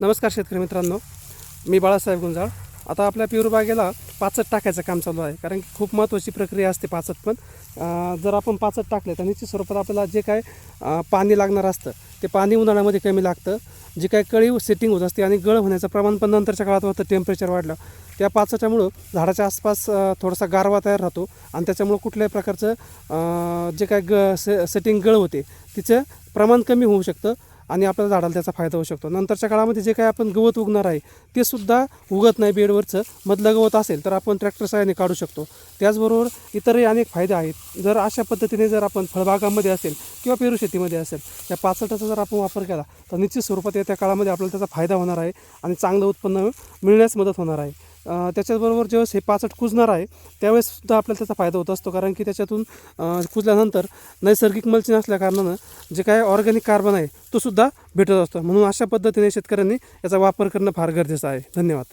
नमस्कार शेतकरी मित्रांनो, मी बाळासाहेब गुंजाळ. आता आपल्या पेरू बागेला पाचट टाकायचं काम चालू आहे. कारण की खूप महत्त्वाची प्रक्रिया असते पाचट. पण जर आपण पाचट टाकले तर निश्चित स्वरूपात आपल्याला जे काय पाणी लागणार असतं ते पाणी उन्हाळ्यामध्ये कमी लागतं. जी काय कळी सेटिंग होत असते आणि गळ होण्याचं प्रमाण पण नंतरच्या काळात होतं. टेम्परेचर वाढलं त्या पाचटामुळं झाडाच्या आसपास थोडासा गारवा तयार राहतो आणि त्याच्यामुळं कुठल्याही प्रकारचं जे काय सेटिंग गळ होते तिचं प्रमाण कमी होऊ शकतं आणि आपल्या झाडाला त्याचा फायदा होऊ शकतो. नंतरच्या काळामध्ये जे काही आपण गवत उगणार आहे ते सुद्धा उगत नाही. बेडवरचं मधलं गवत असेल तर आपण ट्रॅक्टर सहाय्याने काढू शकतो. त्याचबरोबर इतरही अनेक फायदे आहेत. जर अशा पद्धतीने जर आपण फळबागामध्ये असेल किंवा पेरू शेतीमध्ये असेल या पाचटाचा जर आपण वापर केला तर निश्चित स्वरूपात येत्या काळामध्ये आपल्याला त्याचा फायदा होणार आहे आणि चांगलं उत्पन्न मिळण्यास मदत होणार आहे. त्याच्याचबरोबर ज्यावेळेस हे पाचट कुजणार आहे त्यावेळेससुद्धा आपल्याला त्याचा फायदा होत असतो. कारण की त्याच्यातून कुजल्यानंतर नैसर्गिक मल्चिंग असल्याकारणानं जे काय ऑर्गॅनिक कार्बन आहे तो सुद्धा भेटत असतो. म्हणून अशा पद्धतीने शेतकऱ्यांनी याचा वापर करणं फार गरजेचं आहे. धन्यवाद.